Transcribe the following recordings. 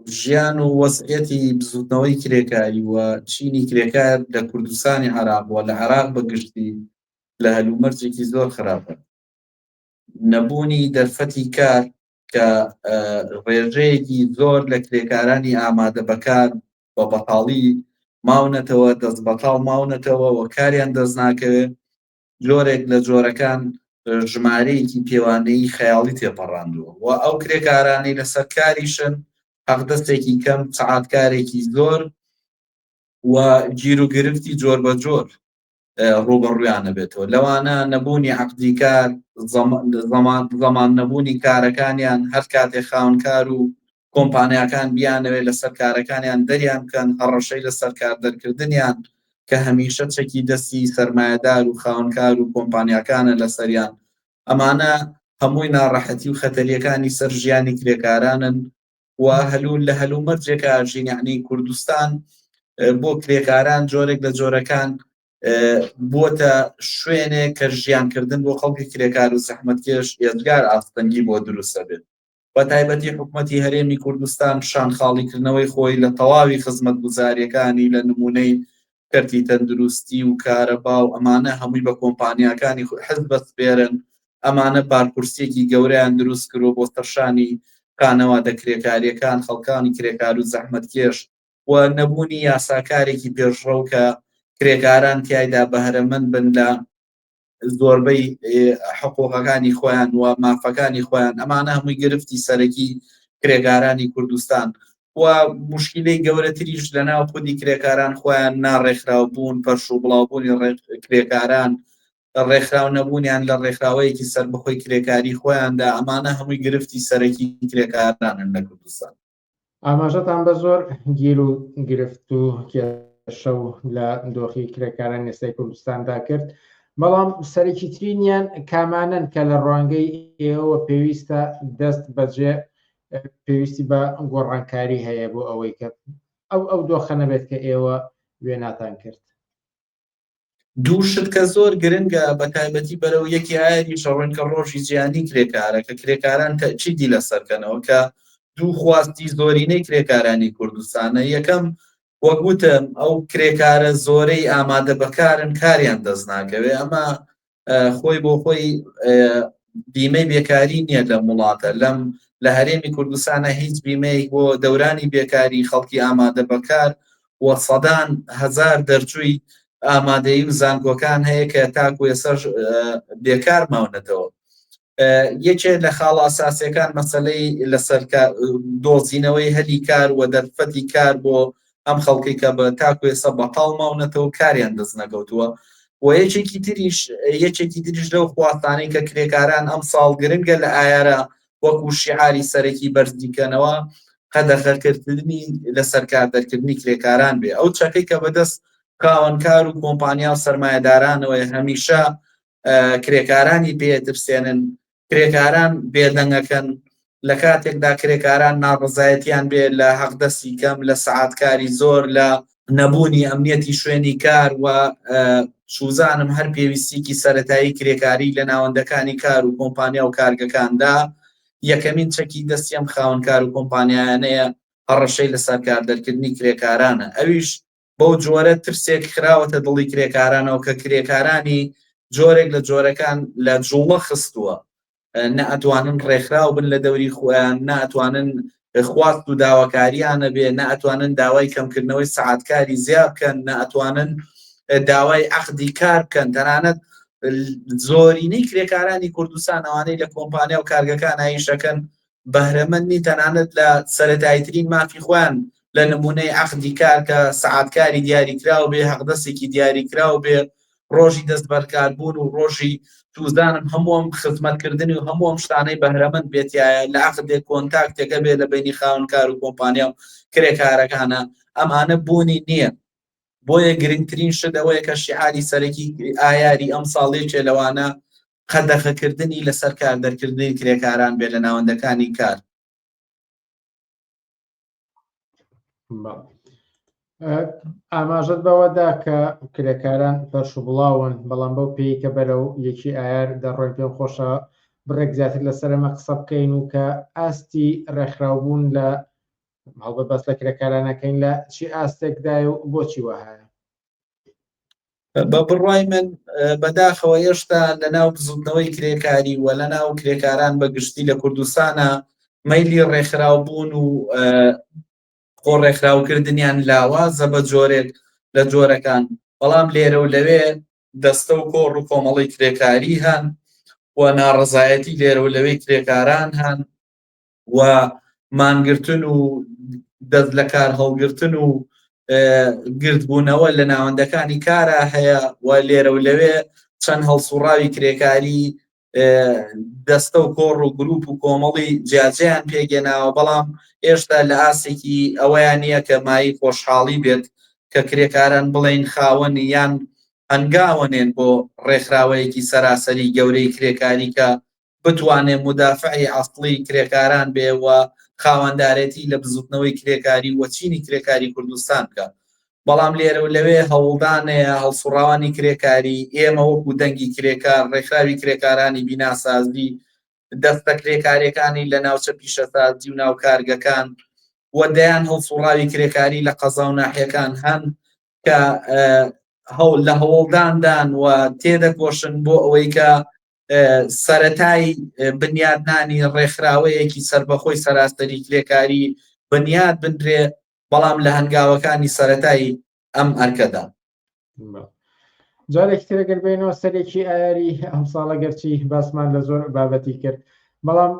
ژیان و وەزعەتی بزوتنەوەی کرێکاری وە چینی کرێکار لە کوردستانی عێراق وە لە عێراق بەگشتی لە هەلومەرجێکی زۆر خراپە. نەبوونی دەرفەتی کار کە ڕێژەیەکی زۆر لە کرێکارانی ئامادە بەکار بە بەتاڵی ماونەتەوە، دەست بەتاڵ ماونەتەوە و کاریان دەست ناکەوێت، جۆرێک لە جۆرەکان ژمارەیەکی پێوانەی خەیاڵی تێپەڕاندووە و ئەو کرێکارانەی لەسەر کاریشن حەقدەستێکی کەم، سەعاتکارێکی زۆر و گیر و گرفتی جۆر بە جۆر ڕوبەڕوویانە بێتەوە. لەوانە نەبوونی عەقدی کار، زەمان نەبوونی کارەکانیان، هەر کاتێ خاوەنکار و کۆمپانیاکان بیانەوێت لەسەر کارەکانیان دەریان بکەن، هەڕەشەی لەسەر کاردەرکردنیان کە هەمیشە چەکی دەستی سەرمایەدار و خاوەنکار و کۆمپانیاکانە لەسەریان. ئەمانە هەمووی ناڕەحەتی و خەتەریەکانی سەر ژیانی کرێکارانن و هەلوول لە هەلومەرجێکە ئاژین، یعنی کوردستان بۆ کرێکاران جۆرێک لە جۆرەکان بۆتە شوێنێک کە ژیانکردن بۆ خەڵکی کرێکار و زەحمەتکێش ئێزگار ئاستەنگی بۆ دروستە بێت. بە تایبەتی حکوومەتی هەرێمی کوردستان شانخاڵیکردنەوەی خۆی لە تەواوی خزمەتگوزاریەکانی لە نمونەی کەرتی تەندروستی و کارەبا و ئەمانە هەمووی بە کۆمپانیاکانی حزب بەسپێرن. ئەمانە بارپرسێکی گەورەیان دروست کردو بۆ سەرشانی خانەوادە کرێکاریەکان، خەڵکانی کرێکار و زەحمەتکێش و نەبوونی یاساکارێکی پێشڕەو کە کرێکاران تایدا بەهرەمەند بن لە زۆربەی حقوقەکانی خۆیان و مافەکانی خۆیان. ئەمانە هەمووی گرفتی سەرەکی کرێکارانی کوردستان و موشکیلەی گەورەتریش لەناو خودی کرێکاران خۆیان ناڕێکخراو بوون، پەرش و بڵاوبوونی کرێکاران، ڕێکخراو نەبوونیان لە ڕێکخراوەیەکی سەربەخۆی کرێکاری خۆیاندا. ئەمانە هەمووی گرفتی سەرەکی کرێکارانن لە کوردستان. ئاماژەتان بە زۆر گیر و گرفت و کێشە و لە دۆخی کرێکاران ئێستای کوردستاندا کرد، بەڵام سەرەکی ترینیان کامانن کە لە ڕوانگەی ئێوە پێویستە دەست بەجێ پێویستی بە گۆڕانکاری هەیە بۆ ئەوەی کە ئەو دۆخە نەبێت کە ئێوە وێناتان کرد. دوو شت کە زۆر گرنگە بە تایبەتی بەرەو یەکی ئایری شەڕێنکە ڕۆژی جیهانی کرێکارە کە کرێکاران تەئکیدی لەسەرکەنەوە کە دوو خواستی زۆرینەی کرێکارانی کوردستانە. یەکەم وەگوتم ئەو کرێکارە زۆرەی ئامادە بەکارن کاریان دەست ناکەوێ. ئەمە خۆی بۆ خۆی بیمەی بێکاری نییە لە وڵاتە. لە هەرێمی کوردستانە هیچ بیمەیەک بۆ دەورانی بێکاری خەڵکی ئامادە بەکار و سەدان هەزار دەرچووی ئامادەیی و زانکۆکان هەیە کە تاکو ێسەر بێکار ماونەتەوە. یەکێک لە خاڵ ئاساسیەکان مەسەلەی لەسەر دۆزینەوەی هەلی کار و دەرفەتی کار بۆ ئەم خەڵکی کە بە تاکو ێستا بەتاڵ ماونەتەوە کاریان دەست نەکەوتووە. و یەکێکی تریش لەو خواستانەی کە کرێکاران ئەم ساڵ گرنگە لە ئایارە وەکو شیعاری سەرەکی بەرزدیکەنەوە قەدەغەرکردنی لەسەر کاردەرکردنی کرێکاران بێ. ئەو چەکەی کە بەدەست خاوەنکار و کۆمپانیا و سەرمایەدارانەوە هەمیشە کرێکارانی پێترسێنن، کرێکاران بێدەنگەکەن، لە کاتێکدا کرێکاران ناڕزایەتیان بێت لە حەقدەستی کەم، لە سەعاتکاری زۆر، لە نەبوونی ئەمنیەتی شوێنی کار و سوزانم هەر پێویستیکی سەرەتایی کرێکاری لە ناوەندەکانی کار و کۆمپانیا و کارگەکاندا. یەکەمین چەکی دەستی ئەم خاوەنکار و کۆمپانیایانەیە هەڕەشەی لەسەر کاردەرکردنی کرێکارانە. ئەویش بەو جۆرە ترسێک خراوەتە دڵی کرێکارانەوە کە کرێکارانی جۆرێک لە جۆرەکان لە جوڵە خستووە، نەئەتوانن ڕێکخراو بن لە دەوری خۆیان، نەئەتوانن خواست و داواکاریانە بێ، نەئەتوانن داوای کەمکردنەوەی سەعاتکاری زیاد بکەن، نەئەتوانن داوای عەقدی کار بکەن. تەنانەت زۆرینەی کرێکارانی کوردستان ئەوانەی لە کۆمپانیا و کارگەکان ئایشەکەن بەهرەمەندنی تەنانەت لە سەرەتاییترین مافی خۆیان لە نمونەی عەقدی کار کە سەعاتکاری دیاریکراو بێ، حەقدەستێکی دیاریکراو بێ، ڕۆژی دەست بەرکاربوون و ڕۆژی توزانم هەمووم خزمەتکردنی و هەمووم شتانەی بەهرەمەند بێتایە لە عەقدێک کۆنتاکتێکە بێ لە بینی خاوەنکار و کۆمپانیا و کرێکارەکانە. ئەمانە بوونی نییە. بۆیە گرنگترین شت ئەوەیە کە شیعاری سەرەکی ئایاری ئەم ساڵێکێ لەوانە قەدەغەکردنی لەسەر کاردەرکردنی کرێکاران بێ لە ناوەندەکانی کار. ئاماژەت بەوەدا کە کرێکاران پەرش و بڵاون، بەڵام بەو پێی کە بەرەو یەکی ئایار دەڕۆین پێم خۆشە بڕێک زیاتر لەسەر ئەمە قسە بکەین و کە ئاستی ڕێکخراوبوون لە هەڵبەت بەس لە کرێکارانەکەین لە چی ئاستێکدای و بۆچی وهەیە؟ بە بڕوای من بەداخەوە هێشتا لە ناو بزوتنەوەی کرێکاری و لە ناو کرێکاران بەگشتی لە کوردستانە مەیلی ڕێکخراوبوون و خۆ ڕێکخراوکردنیان لاوازە بە جۆرێک لە جۆرەکان، بەڵام لێرە و لەوێ دەستە و کۆڕ و کۆمەڵی کرێکاری هەن و ناڕەزایەتی لێرە و لەوەی کرێکاران هەن و مانگرتن و دەست لە کار هەڵگرتن و گرتبوونەوە لە ناوەندەکانی کارە هەیە و لێرە و لەوێ چەند هەڵسوڕاوی کرێکاری دەستە و کۆڕ و گروپ و کۆمەڵی جیاجیان پێگەناوە، بەڵام ئێشتا لە ئاسێکی ئەوەیان نییە کە مای خۆشحاڵی بێت کە کرێکاران بڵێن خاوەنی یان هەنگاوەنێن بۆ ڕێکخراوەیەکی سەراسەری گەورەی کرێکاری کە بتوانێت مدافعی ئەسڵی کرێکاران بێوە خاوەندارەتی لە بزوتنەوەی کرێکاری وەچینی کرێکاری کوردستان بکە. بەڵام لێرە و لەوێ هەوڵدانەیە هەڵسوڕاوانی کرێکاری ئێمە وەکو دەنگی کرێکار ڕێکخراوی کرێکارانی بیناسازی دەستە کرێکاریەکانی لە ناوچە پیشەسازی و ناو کارگەکان و دەیان هەڵسوڕاوی کرێکاری لە قەزا و ناحیەکان هەن کە لە هەوڵداندان و تێدەکۆشن بۆ ئەوەی کە سەرەتای بنیادنانی ڕێکخراوەیەکی سربەخۆی سەراسەری کرێکاری بنیاد بنرێ، بەڵام لە هەنگاوەکانی سەرەتایی ئەم ئەرکەدا. جارێکی ترەگەر بێنەوە سەرێکی ئایاری ئەم ساڵە گەرچی باسمان لە زۆر بابەتی کرد، بەڵام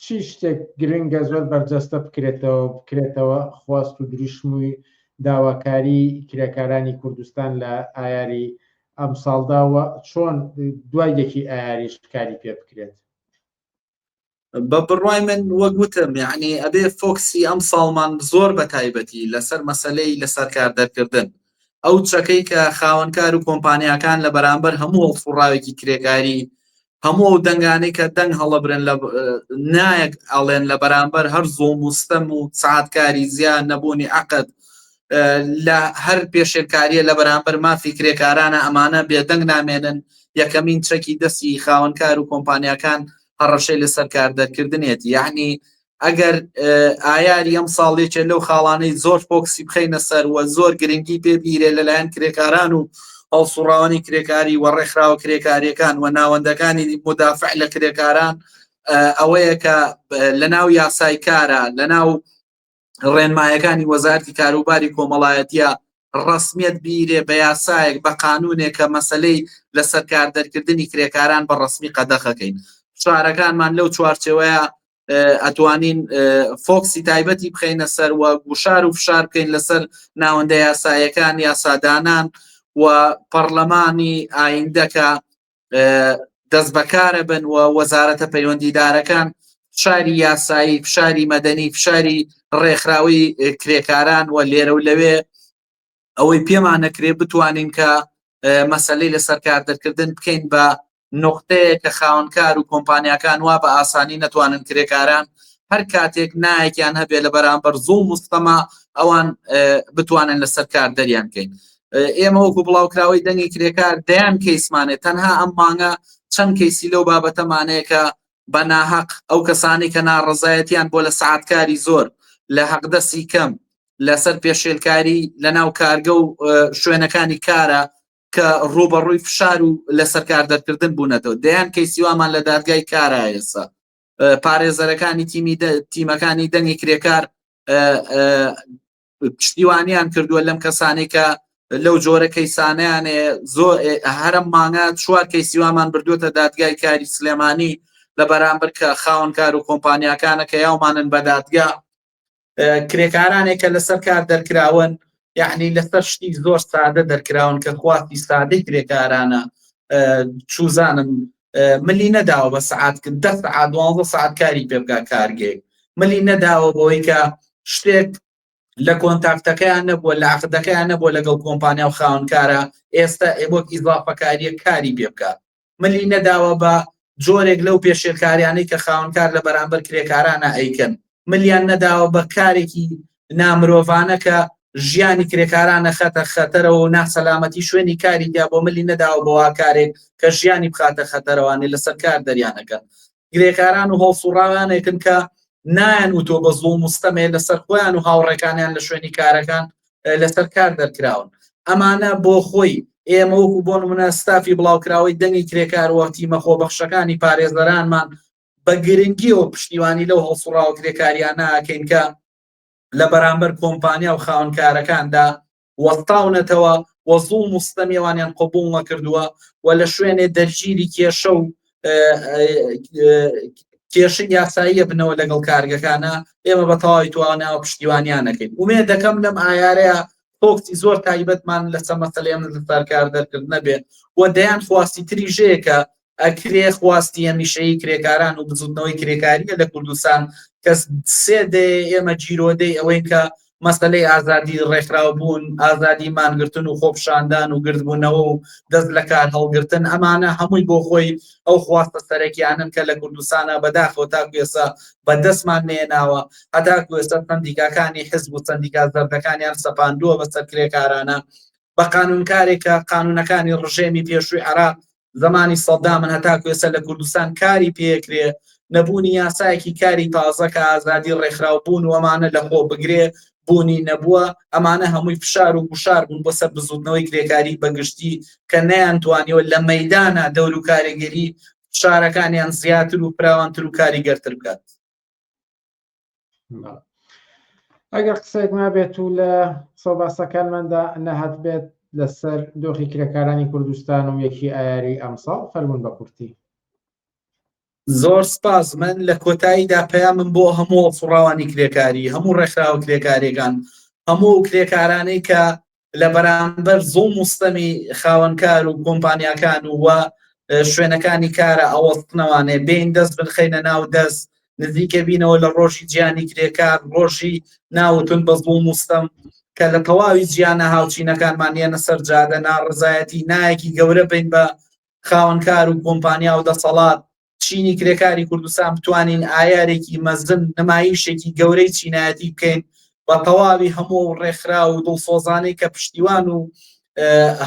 چی شتێک گرنگە زۆر بەرجەستە بکرێتەوە خواست و دروشمووی داواکاری کرێکارانی کوردستان لە ئایاری ئەم ساڵداوە چۆن دوای یەکی ئایاریش کاری پێ بکرێت؟ بە بڕوای من وەگوتم یعنی ئەبێ فۆکسی ئەم ساڵمان زۆر بە تایبەتی لەسەر مەسەلەی لەسەر کاردەرکردن، ئەو چەکەی کە خاوەنکار و کۆمپانیاکان لە بەرامبەر هەموو هەڵسوڕاوێکی کرێکاری هەموو ئەو دەنگانەی کە دەنگ هەڵەبرن نایەک ئەڵێن لە بەرامبەر هەر زۆم وستەم و سعاتکاری زیان نەبوونی عقد لە هەر پێشێرکاریە لە بەرامبەر مافی کرێکارانە ئەمانە بێدەنگ نامێنن یەکەمین چەکی دەستی خاوەنکار و کۆمپانیاکان هەڕەشەی لەسەر کاردەرکردنێتی. یعنی ئەگەر ئایاری ئەم ساڵێکێ لەو خاڵانەی زۆر فۆکسی بخەینە سەر و زۆر گرنگی پێبیرێ لەلایەن کرێکاران و هەڵسوڕاوانی کرێکاری و ڕێکخراوە کرێکاریەکان و ناوەندەکانی مدافع لە کرێکاران ئەوەیە کە لە ناو یاسای کارە لە ناو ڕێنمایەکانی وەزارەتی کاروباری کۆمەڵایەتیە ڕسمیەت بیرێ بە یاسایەک بە قانونێک کە مەسلەی لەسەر کاردەرکردنی کرێکاران بە ڕسمی قەدەخەکەین. شارەکانمان لەو چوارچێوەیە ئەتوانین فۆکسی تایبەتی بخەینە سەر و گوشار و فشار بکەین لەسەر ناوەندە یاسایەکان یاسادانان و پەرلەمانی ئایندەکە دەست بەکارە بن و وەزارەتە پەیوەندیدارەکان فشاری یاسایی، فشاری مەدەنی، فشاری ڕێکخراوی کرێکاران و لێرە و لەوێ ئەوەی پێمان نەکرێ بتوانین کە مەسەلەی لەسەر کاردەرکردن بکەین بە نقطەیە کە خاوەنکار و کۆمپانیاکان وا بە ئاسانی نەتوانن کرێکاران هەر کاتێک نایەکیان هەبێ لە بەرامبەر زوڵم مستەما ئەوان بتوانن لەسەر کاردەریان بکەین. ئێمە وەکو بڵاوکراوەی دەنگی کرێکار دەیان کەیسمانێت تەنها ئەم مانگە چەند کەیسی لەو بابەتەمانەیە کە بە ناحەق ئەو کەسانی کە ناڕەزایەتیان بۆ لە سعاتکاری زۆر لە حەقدەسی کەم لەسەر پێشێلکاری لە ناو کارگە و شوێنەکانی کارە کە ڕوبەڕووی فشار و لەسەر کاردەرکردن بوونەتەوە دەیان کەیسیوامان لە دادگای کارە ئێستا پارێزەرەکانی تیمەکانی دەنگی کرێکار پشتیوانیان کردووە لەم کەسانی کە لەو جۆرە کەیسانیانێ زۆر هەرم مانگە چوار کەیسیوامان بردووەتە دادگای کاری سلێمانی لە بەرامبەر کە خاوەنکار و کۆمپانیاکانە کە یاومانن بە دادگا کرێکارانێکە لەسەر کار دەرکراون یعنی لەسەر شتی زۆر سادە دەرکراون کە خواستی سادەی کرێکارانە چوزانم ملی نەداوە بە سعات 10 سعات 12 سعات کاری پێ بکات کارگێک ملی نەداوە بۆی کە شتێک لە کۆنتاکتەکەیان نەبووە لە عقدەکەیان نەبووە لەگەڵ کۆمپانیا و خاوەنکارە ئێستا ئێبۆک ئیزافەکاریە کاری پێ بکات ملی نەداوە بە جۆرێک لەو پێشێرکاریانەی کە خاوەنکار لە بەرامبەر کرێکارانە ئەیکەن ملیان نەداوە بە کارێکی نامرۆڤانە کە ژیانی کرێکارانە خەتە خەتەرەوە و ناسەلامەتی شوێنی کاری دا بۆ ملی نەداوە بۆ کارێک کە ژیانی بخاتە خەتەرەوانی لەسەر کار دەریانەکەن. کرێکاران و هەڵسوڕاوانێکن کە نایان و تۆ بە زوڵ مستەمێ لەسەر خۆیان و هاوڕێکانیان لە شوێنی کارەکان لەسەر کار دەرکراون. ئەمانە بۆ خۆی ئێمە وەکو بۆ نمونە ستافی بڵاوکراوەی دەنگی کرێکار و تیمە خۆبەخشەکانی پارێزەرانمان بە گرنگیەوە پشتیوانی لەو هەڵسوڕاوە کرێکاریان ناکەین کە لە بەرامبەر کۆمپانیا و خاونکارەکاندا وەستاونەتەوە وە زوڵ مستەمیێوانیان قبوڵ نەکردووە و لە شوێنێ دەرگیری کێشە و کێشە یاساییە بنەوە لەگەڵ کارگەکانە ئێمە بە تەواوی تواناوە پشتیوانیان نەکەین. ومێ دەکەم لەم ئایارەیە تۆکتی زۆر تایبەتمان لەسەر مەسەلەیەم لەسەر کار دەرکرد نەبێت و دەیان خواستی تریژەیە کە ئەکرێ خواستی هەمیشەیی کرێکاران و بزودنەوەی کرێکاریە لە کوردستان کە سێدێ ئێمە جیرۆدەی ئەوەی کە مەسەلەی ئازادی ڕێکخراو بوون، ئازادی مانگرتن و خۆپشاندان و گردبوونەوە و دەست لە کار هەڵگرتن، ئەمانە هەمووی بۆ خۆی ئەو خواستە سەرەکیانن کە لە کوردستانە بەداخەوە تاکو ئێستا بەدەستمان نێناوە، هەتاکو ئێستا سەندیکاکانی حزب و سەندیکا زەردەکانیان سەپاندووە بەسەر کرێکارانە بە قانونکارێکە قانونەکانی ڕژێمی پێشووی عێراق زمانی سەدامن هەتاکو ئێستا لە کوردستان کاری پێکرێ، نەبوونی یاسایەکی کاری تازە کە ئازادی ڕێکخراو بوون و ئەمانە لە خۆ بگرێ بوونی نەبووە، ئەمانە هەمووی فشار و گوشار بوون بۆ سەر بزودنەوەی کرێکاری بەگشتی کە نەیانتوانیەوە لە مەیدانە دەور و کارێگەری فشارەکانیان زیاتر و فراوانتر و کاریگەرتر بکات. ئەگەر قسەیەک مابێت و لە سەباسەکانماندا نەهات بێت لەسەر دۆخی کرێکارانی کوردستان و یەکی ئایاری ئەمساڵ فەرموون بە کورتی. زۆر سپاس. من لە کۆتاییدا پەیامم بۆ هەموو هەڵسوڕاوانی کرێکاری، هەموو ڕێکخراوە کرێکارێکان، هەموو کرێکارانەی کە لە بەرامبەر زوڵ مستەمی خاوەنکار و کۆمپانیاکان و شوێنەکانی کارە ئەوەستنەوانێ بین دەست بنخەینە ناو دەست، نزیکە بینەوە لە ڕۆژی گیانی کرێکار، ڕۆژی ناوتون بە زوڵ مستەم کە لە تەواوی گیانە هاوچینەکانمان یەنە سەر جادە ناڕزایەتی نایەکی گەورە بین بە خاوەنکار و کۆمپانیا و دەسەڵات چینی کرێکاری کوردستان بتوانین ئایارێکی مەزن نمایشێکی گەورەی چینایەتی بکەین بە تەواوی هەموو ڕێکخرا و دڵسۆزانەی کە پشتیوان و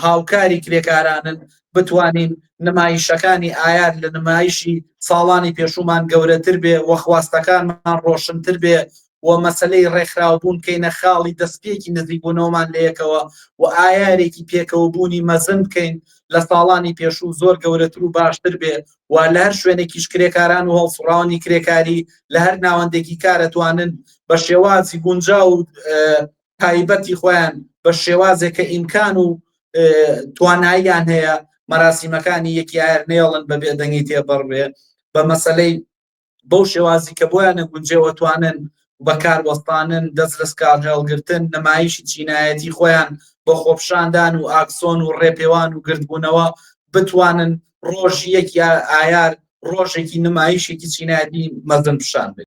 هاوکاری کرێکارانن بتوانین نمایشەکانی ئایار لە نمایشی ساڵانی پێشومان گەورەتر بێ و خواستەکانمان ڕۆشنتر بێ و مەسلەی ڕێکخراوبوون کەینە خاڵی دەستپێکی نزیکبوونەوەمان لەیەکەوە و ئایارێکی پێکەوەبوونی مەزن بکەین لە ساڵانی پێشوو زۆر گەورەتر و باشتر بێ و لە هەر شوێنێکیش کرێکاران و هەڵسوڕاوانی کرێکاری لە هەر ناوەندێکی کارەتوانن بە شێوازی گونجا و تایبەتی خۆیان بە شێوازێک کە ئیمکان و تواناییان هەیە مەراسیمەکانی یەکی ئایر نێڵن بە بێدەنگی تێبەڕ بێ بە مەسەلەی بەو شێوازی کە بۆیانە گونجێوە توانن بەکاروەستانن دەست لە سکار هەڵگرتن نمایشی چینایەتی خۆیان بە خۆپشاندان و ئاکسۆن و ڕێپێوان و گردبوونەوە بتوانن ڕۆژی یەکی ئایار ڕۆژێکی نمایشێکی چینایەتی مەزن پیشان بێت.